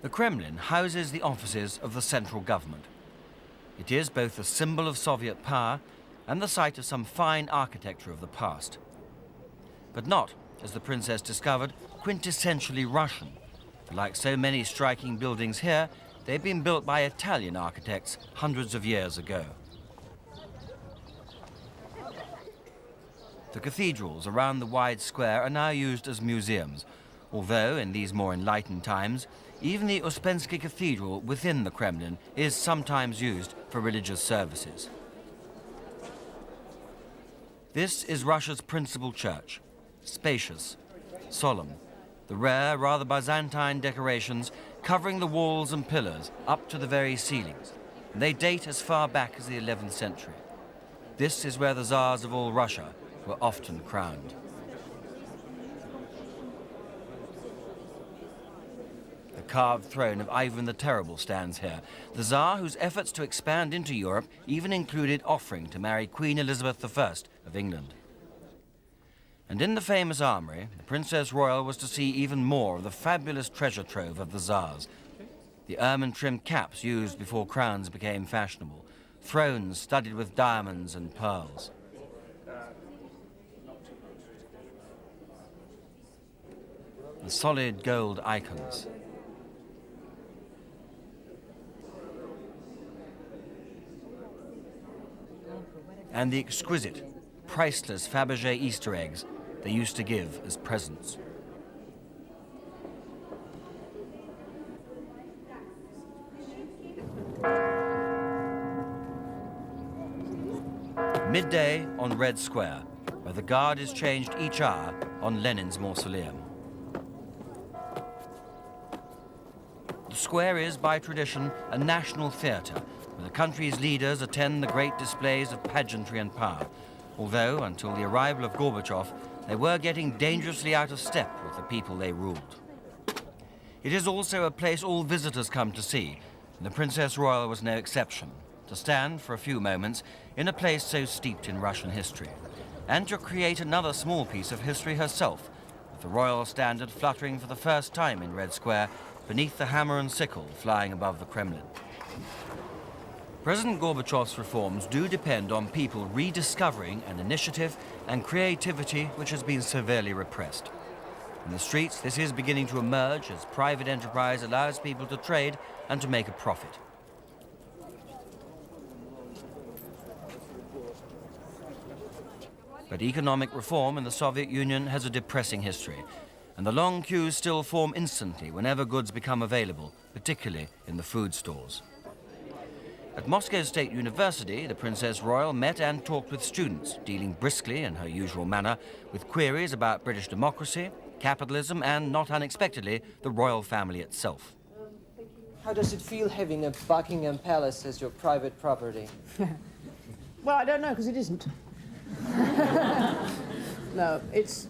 The Kremlin houses the offices of the central government. It is both a symbol of Soviet power and the site of some fine architecture of the past. But not, as the princess discovered, quintessentially Russian. For like so many striking buildings here, they've been built by Italian architects hundreds of years ago. The cathedrals around the wide square are now used as museums, although in these more enlightened times, even the Uspensky Cathedral within the Kremlin is sometimes used for religious services. This is Russia's principal church, spacious, solemn, the rare, rather Byzantine decorations covering the walls and pillars up to the very ceilings. And they date as far back as the 11th century. This is where the Tsars of all Russia were often crowned. The carved throne of Ivan the Terrible stands here, the Tsar whose efforts to expand into Europe even included offering to marry Queen Elizabeth I of England. And in the famous armory, the Princess Royal was to see even more of the fabulous treasure trove of the Tsars. The ermine-trimmed caps used before crowns became fashionable, thrones studded with diamonds and pearls. The solid gold icons. And the exquisite, priceless Fabergé Easter eggs they used to give as presents. Midday on Red Square, where the guard is changed each hour on Lenin's mausoleum. The square is, by tradition, a national theatre, where the country's leaders attend the great displays of pageantry and power, although, until the arrival of Gorbachev, they were getting dangerously out of step with the people they ruled. It is also a place all visitors come to see, and the Princess Royal was no exception, to stand for a few moments in a place so steeped in Russian history, and to create another small piece of history herself, with the royal standard fluttering for the first time in Red Square beneath the hammer and sickle flying above the Kremlin. President Gorbachev's reforms do depend on people rediscovering an initiative and creativity which has been severely repressed. In the streets, this is beginning to emerge as private enterprise allows people to trade and to make a profit. But economic reform in the Soviet Union has a depressing history, and the long queues still form instantly whenever goods become available, particularly in the food stores. At Moscow State University, the Princess Royal met and talked with students, dealing briskly in her usual manner with queries about British democracy, capitalism, and, not unexpectedly, the royal family itself. How does it feel having a Buckingham Palace as your private property? Well, I don't know, because it isn't. No, it's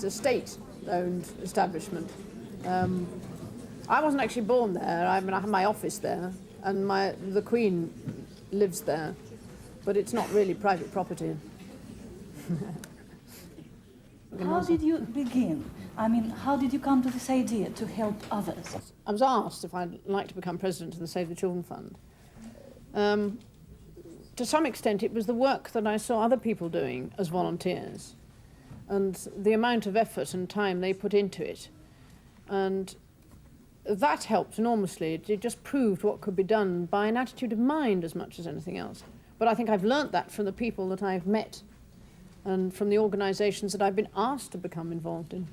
a state-owned establishment. I wasn't actually born there. I have my office there, and the Queen lives there, but it's not really private property. How did you begin? I mean, how did you come to this idea to help others? I was asked if I'd like to become president of the Save the Children Fund. To some extent, it was the work that I saw other people doing as volunteers, and the amount of effort and time they put into it. And that helped enormously. It just proved what could be done by an attitude of mind as much as anything else. But I think I've learnt that from the people that I've met and from the organizations that I've been asked to become involved in.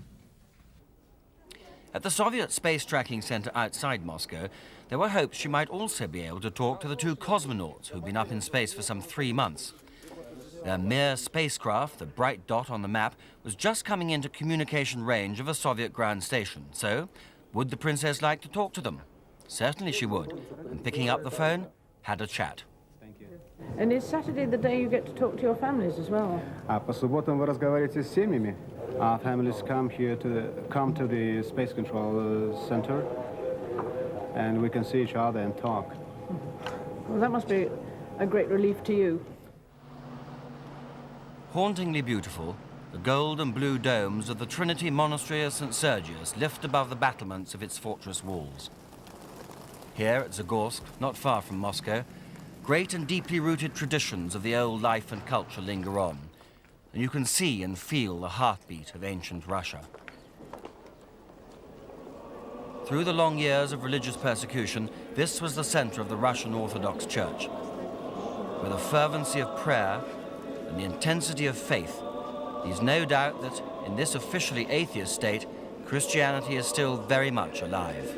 At the Soviet Space Tracking Center outside Moscow, there were hopes she might also be able to talk to the two cosmonauts who'd been up in space for some 3 months. Their mere spacecraft, the bright dot on the map, was just coming into communication range of a Soviet ground station. So, would the princess like to talk to them? Certainly she would, and picking up the phone, had a chat. And is Saturday the day you get to talk to your families as well? По субботам вы разговариваете с семьями. Families come to the Space Control Center, and we can see each other and talk. Well, that must be a great relief to you. Hauntingly beautiful, the gold and blue domes of the Trinity Monastery of St. Sergius lift above the battlements of its fortress walls. Here at Zagorsk, not far from Moscow, great and deeply rooted traditions of the old life and culture linger on, and you can see and feel the heartbeat of ancient Russia. Through the long years of religious persecution, this was the center of the Russian Orthodox Church, where the fervency of prayer and the intensity of faith leaves no doubt that in this officially atheist state, Christianity is still very much alive.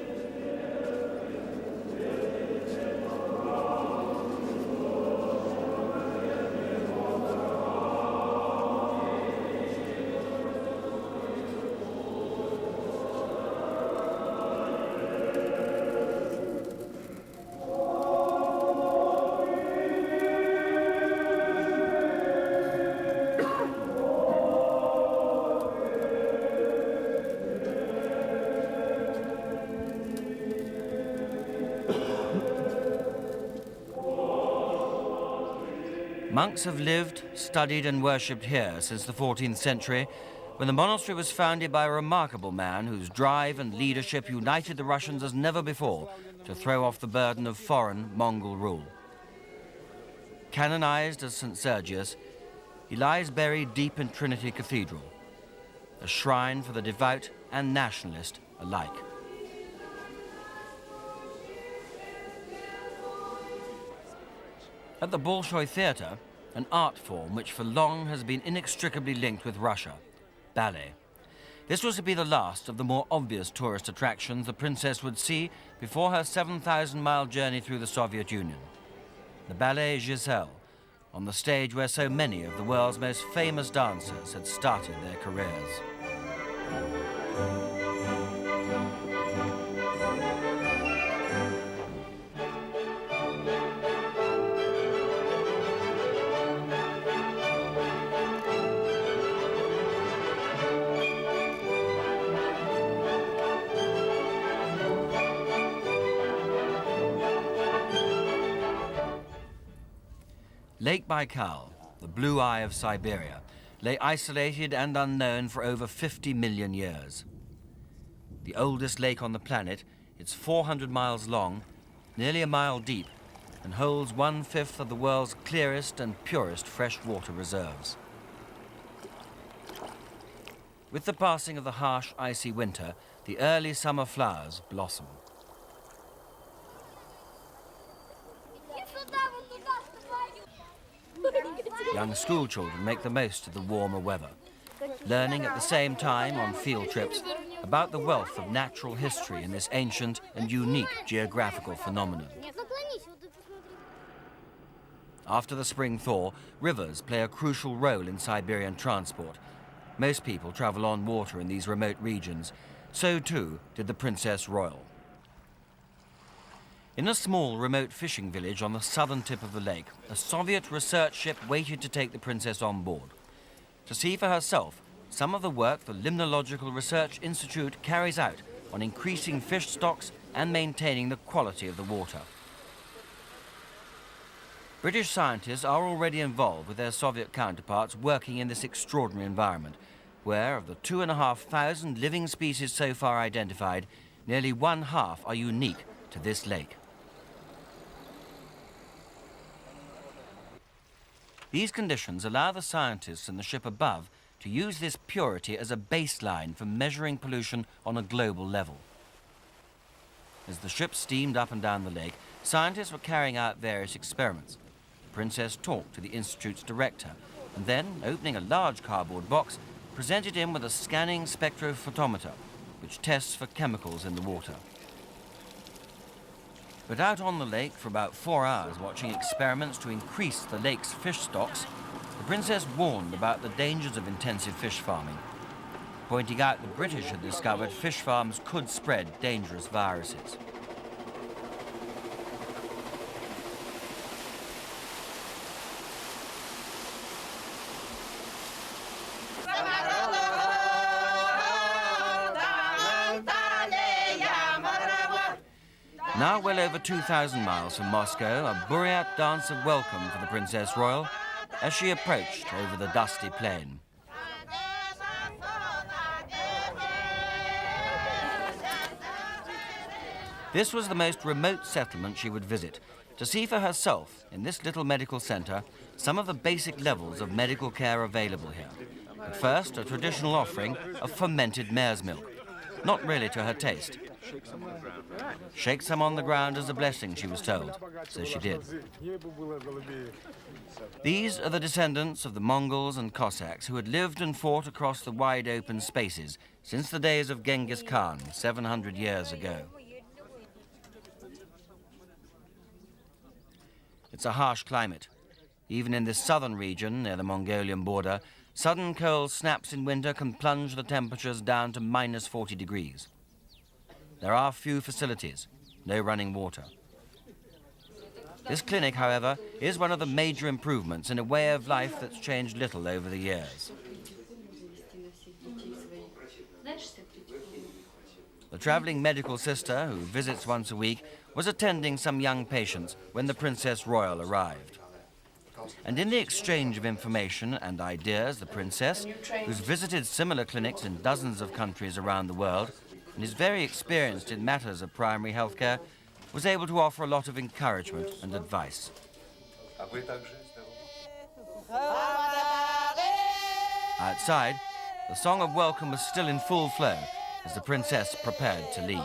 Monks have lived, studied and worshipped here since the 14th century, when the monastery was founded by a remarkable man whose drive and leadership united the Russians as never before to throw off the burden of foreign Mongol rule. Canonized as St. Sergius, he lies buried deep in Trinity Cathedral, a shrine for the devout and nationalist alike. At the Bolshoi Theatre, an art form which for long has been inextricably linked with Russia, ballet. This was to be the last of the more obvious tourist attractions the princess would see before her 7,000-mile journey through the Soviet Union. The ballet Giselle, on the stage where so many of the world's most famous dancers had started their careers. Lake Baikal, the blue eye of Siberia, lay isolated and unknown for over 50 million years. The oldest lake on the planet, it's 400 miles long, nearly a mile deep, and holds 1/5 of the world's clearest and purest freshwater reserves. With the passing of the harsh, icy winter, the early summer flowers blossom. Young schoolchildren make the most of the warmer weather, learning at the same time on field trips about the wealth of natural history in this ancient and unique geographical phenomenon. After the spring thaw, rivers play a crucial role in Siberian transport. Most people travel on water in these remote regions. So too did the Princess Royal. In a small, remote fishing village on the southern tip of the lake, a Soviet research ship waited to take the princess on board, to see for herself some of the work the Limnological Research Institute carries out on increasing fish stocks and maintaining the quality of the water. British scientists are already involved with their Soviet counterparts working in this extraordinary environment, where of the 2,500 living species so far identified, nearly 1/2 are unique to this lake. These conditions allow the scientists in the ship above to use this purity as a baseline for measuring pollution on a global level. As the ship steamed up and down the lake, scientists were carrying out various experiments. The princess talked to the institute's director and then, opening a large cardboard box, presented him with a scanning spectrophotometer, which tests for chemicals in the water. But out on the lake for about 4 hours watching experiments to increase the lake's fish stocks, the princess warned about the dangers of intensive fish farming, pointing out the British had discovered fish farms could spread dangerous viruses. Now well over 2,000 miles from Moscow, a Buryat dance of welcome for the Princess Royal as she approached over the dusty plain. This was the most remote settlement she would visit, to see for herself, in this little medical centre, some of the basic levels of medical care available here. At first, a traditional offering of fermented mare's milk, not really to her taste. Shake some on the ground as a blessing, she was told, so she did. These are the descendants of the Mongols and Cossacks who had lived and fought across the wide open spaces since the days of Genghis Khan 700 years ago. It's a harsh climate. Even in this southern region, near the Mongolian border, sudden cold snaps in winter can plunge the temperatures down to minus 40 degrees. There are few facilities, no running water. This clinic, however, is one of the major improvements in a way of life that's changed little over the years. The travelling medical sister, who visits once a week, was attending some young patients when the Princess Royal arrived. And in the exchange of information and ideas, the princess, who's visited similar clinics in dozens of countries around the world and is very experienced in matters of primary healthcare, was able to offer a lot of encouragement and advice. Outside, the song of welcome was still in full flow as the princess prepared to leave.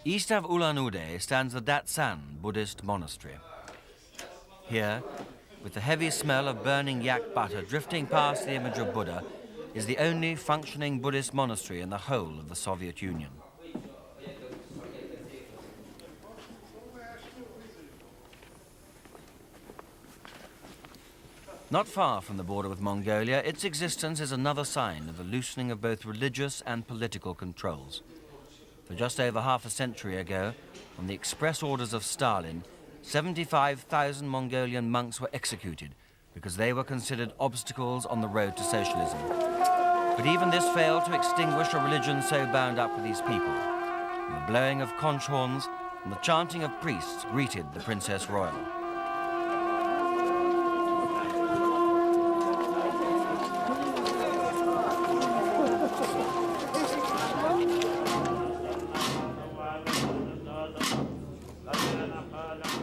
East of Ulan-Ude stands the Datsan Buddhist monastery. Here, with the heavy smell of burning yak butter drifting past the image of Buddha, is the only functioning Buddhist monastery in the whole of the Soviet Union. Not far from the border with Mongolia, its existence is another sign of the loosening of both religious and political controls. For just over half a century ago, on the express orders of Stalin, 75,000 Mongolian monks were executed because they were considered obstacles on the road to socialism. But even this failed to extinguish a religion so bound up with these people. And the blowing of conch horns and the chanting of priests greeted the Princess Royal.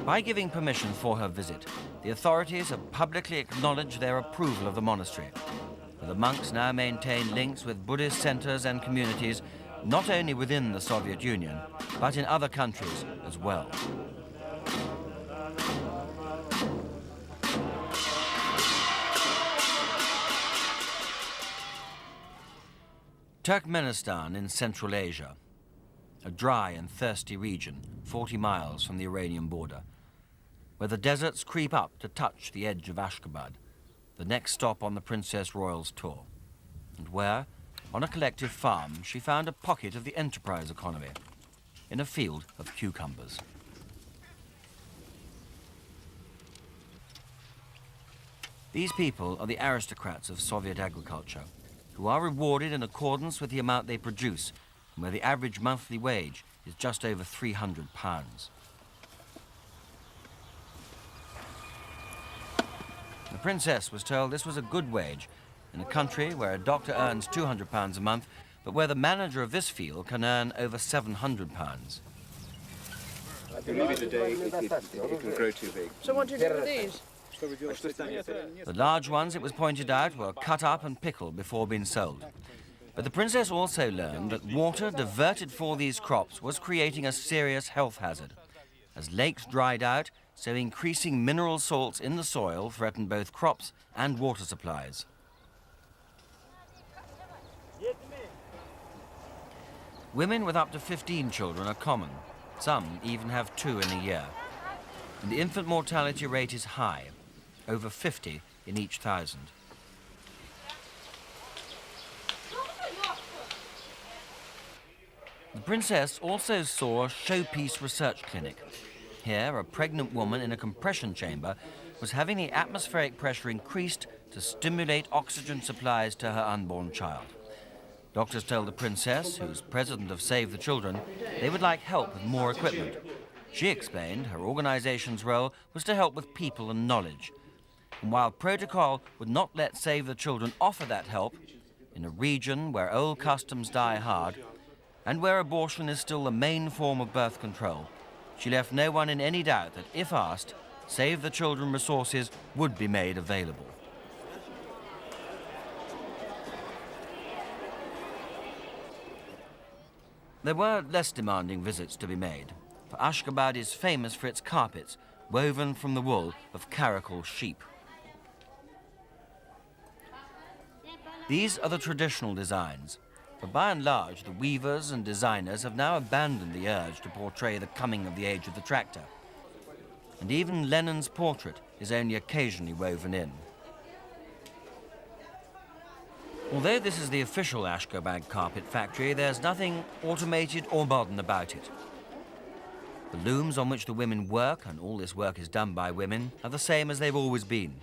By giving permission for her visit, the authorities have publicly acknowledged their approval of the monastery. For the monks now maintain links with Buddhist centers and communities not only within the Soviet Union, but in other countries as well. Turkmenistan in Central Asia, a dry and thirsty region 40 miles from the Iranian border, where the deserts creep up to touch the edge of Ashgabat, the next stop on the Princess Royal's tour, and where, on a collective farm, she found a pocket of the enterprise economy in a field of cucumbers. These people are the aristocrats of Soviet agriculture, who are rewarded in accordance with the amount they produce, and where the average monthly wage is just over £300. The princess was told this was a good wage in a country where a doctor earns £200 a month, but where the manager of this field can earn over £700. Maybe today it can grow too big. So what do you do with these? The large ones, it was pointed out, were cut up and pickled before being sold. But the princess also learned that water diverted for these crops was creating a serious health hazard. As lakes dried out, so increasing mineral salts in the soil threatened both crops and water supplies. Women with up to 15 children are common. Some even have 2 in a year. And the infant mortality rate is high, over 50 in each 1,000. The princess also saw a showpiece research clinic. Here, a pregnant woman in a compression chamber was having the atmospheric pressure increased to stimulate oxygen supplies to her unborn child. Doctors told the princess, who's president of Save the Children, they would like help with more equipment. She explained her organization's role was to help with people and knowledge. And while protocol would not let Save the Children offer that help, in a region where old customs die hard, and where abortion is still the main form of birth control, she left no one in any doubt that, if asked, Save the Children resources would be made available. There were less demanding visits to be made, for Ashgabat is famous for its carpets, woven from the wool of caracal sheep. These are the traditional designs, but by and large the weavers and designers have now abandoned the urge to portray the coming of the age of the tractor. And even Lenin's portrait is only occasionally woven in. Although this is the official Ashgabat carpet factory, there's nothing automated or modern about it. The looms on which the women work, and all this work is done by women, are the same as they've always been.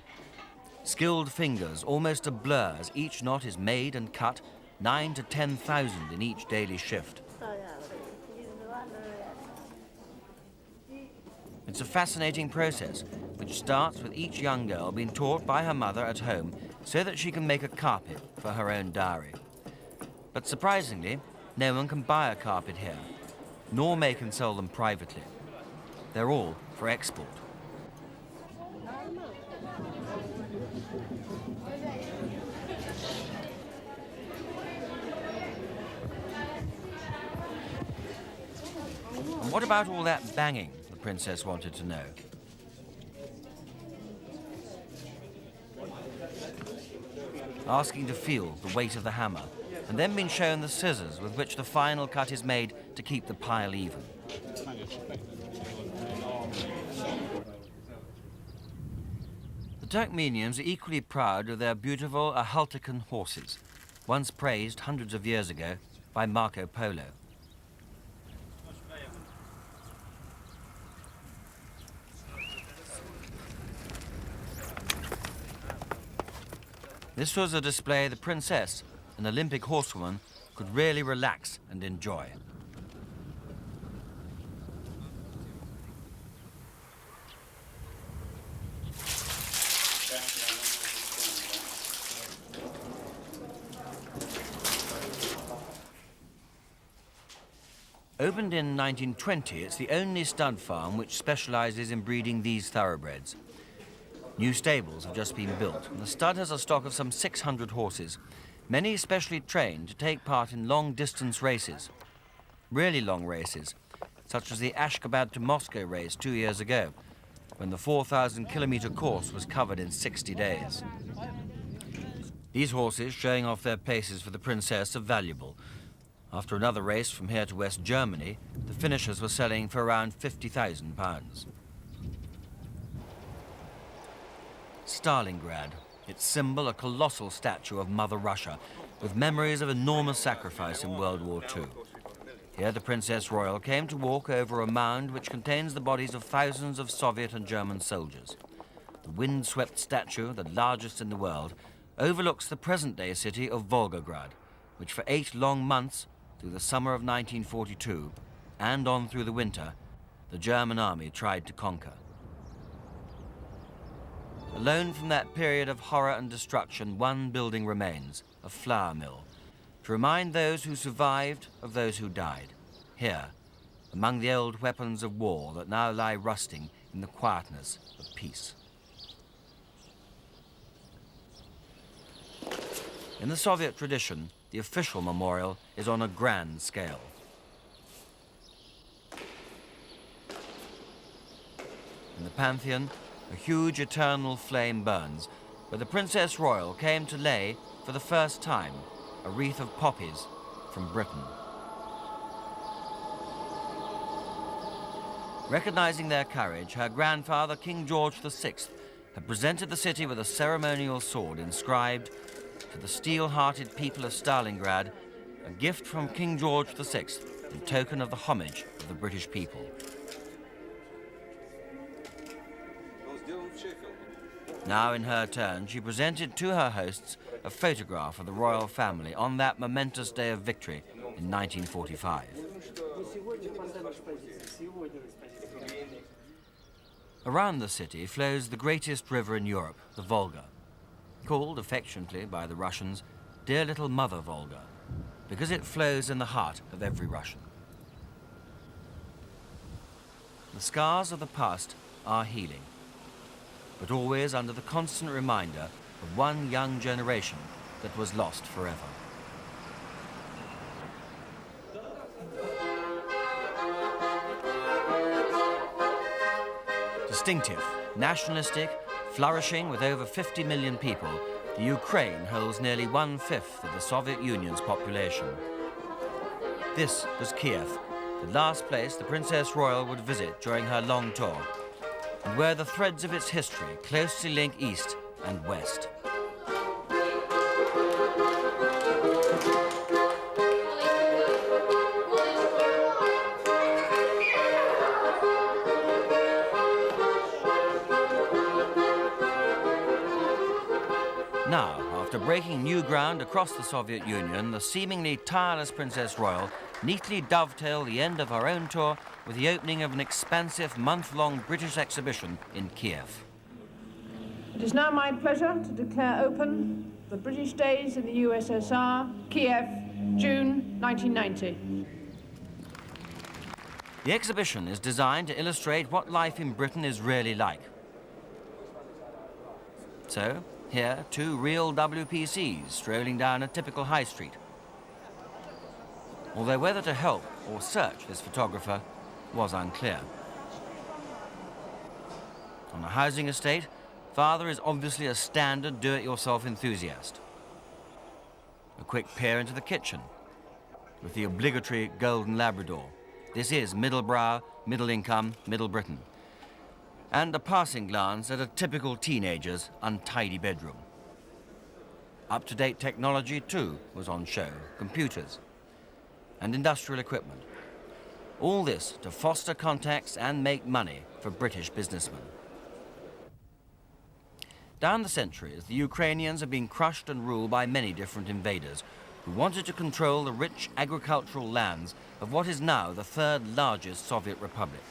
Skilled fingers, almost a blur, as each knot is made and cut, 9 to 10,000 in each daily shift. It's a fascinating process, which starts with each young girl being taught by her mother at home so that she can make a carpet for her own dowry. But surprisingly, no one can buy a carpet here, nor make and sell them privately. They're all for export. And what about all that banging? The princess wanted to know. Asking to feel the weight of the hammer, and then being shown the scissors with which the final cut is made to keep the pile even. The Turkmenians are equally proud of their beautiful Ahaltikan horses, once praised hundreds of years ago by Marco Polo. This was a display the princess, an Olympic horsewoman, could really relax and enjoy. Opened in 1920, it's the only stud farm which specializes in breeding these thoroughbreds. New stables have just been built, and the stud has a stock of some 600 horses, many specially trained to take part in long-distance races. Really long races, such as the Ashgabat to Moscow race 2 years ago, when the 4,000-kilometer course was covered in 60 days. These horses, showing off their paces for the princess, are valuable. After another race from here to West Germany, the finishers were selling for around £50,000. Stalingrad, its symbol a colossal statue of Mother Russia, with memories of enormous sacrifice in World War II. Here the Princess Royal came to walk over a mound which contains the bodies of thousands of Soviet and German soldiers. The wind-swept statue, the largest in the world, overlooks the present-day city of Volgograd, which for 8 long months, through the summer of 1942, and on through the winter, the German army tried to conquer. Alone from that period of horror and destruction, one building remains, a flour mill, to remind those who survived of those who died, here, among the old weapons of war that now lie rusting in the quietness of peace. In the Soviet tradition, the official memorial is on a grand scale. In the Pantheon, a huge eternal flame burns, where the Princess Royal came to lay, for the first time, a wreath of poppies from Britain. Recognizing their courage, her grandfather, King George VI, had presented the city with a ceremonial sword inscribed, "To the steel-hearted people of Stalingrad, a gift from King George VI in token of the homage of the British people. Now, in her turn, she presented to her hosts a photograph of the royal family on that momentous day of victory in 1945. Around the city flows the greatest river in Europe, the Volga, called affectionately by the Russians, Dear Little Mother Volga, because it flows in the heart of every Russian. The scars of the past are healing, but always under the constant reminder of one young generation that was lost forever. Distinctive, nationalistic, flourishing with over 50 million people, the Ukraine holds nearly 1/5 of the Soviet Union's population. This was Kiev, the last place the Princess Royal would visit during her long tour, and where the threads of its history closely link east and west. Now, after breaking new ground across the Soviet Union, the seemingly tireless Princess Royal neatly dovetailed the end of her own tour with the opening of an expansive month-long British exhibition in Kiev. It is now my pleasure to declare open the British Days in the USSR, Kiev, June 1990. The exhibition is designed to illustrate what life in Britain is really like. So, here, two real WPCs strolling down a typical high street. Although whether to help or search this photographer was unclear. On a housing estate, father is obviously a standard do-it-yourself enthusiast. A quick peer into the kitchen, with the obligatory golden Labrador. This is middle brow, middle income, middle Britain. And a passing glance at a typical teenager's untidy bedroom. Up-to-date technology, too, was on show. Computers and industrial equipment. All this to foster contacts and make money for British businessmen. Down the centuries, the Ukrainians have been crushed and ruled by many different invaders who wanted to control the rich agricultural lands of what is now the third largest Soviet republic.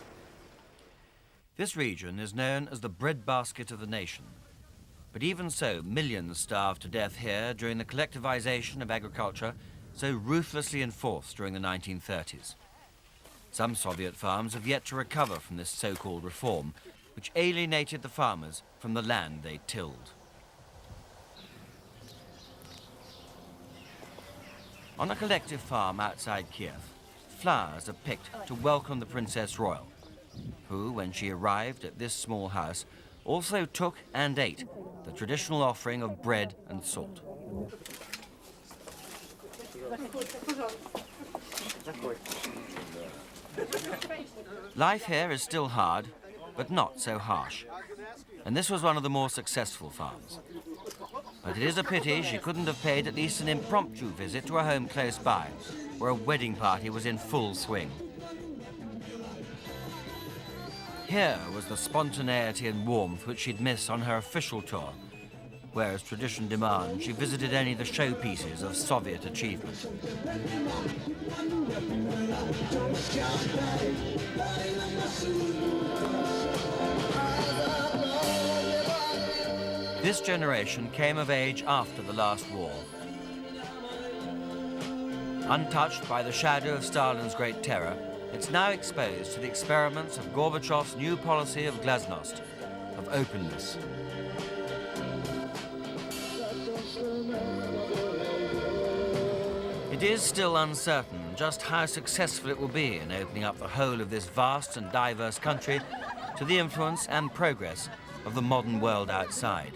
This region is known as the breadbasket of the nation. But even so, millions starved to death here during the collectivization of agriculture so ruthlessly enforced during the 1930s. Some Soviet farms have yet to recover from this so-called reform, which alienated the farmers from the land they tilled. On a collective farm outside Kiev, flowers are picked to welcome the Princess Royal, who, when she arrived at this small house, also took and ate the traditional offering of bread and salt. Life here is still hard, but not so harsh. And this was one of the more successful farms. But it is a pity she couldn't have paid at least an impromptu visit to a home close by, where a wedding party was in full swing. Here was the spontaneity and warmth which she'd miss on her official tour, where, as tradition demands, she visited only the showpieces of Soviet achievement. This generation came of age after the last war. Untouched by the shadow of Stalin's Great Terror, it's now exposed to the experiments of Gorbachev's new policy of glasnost, of openness. It is still uncertain just how successful it will be in opening up the whole of this vast and diverse country to the influence and progress of the modern world outside.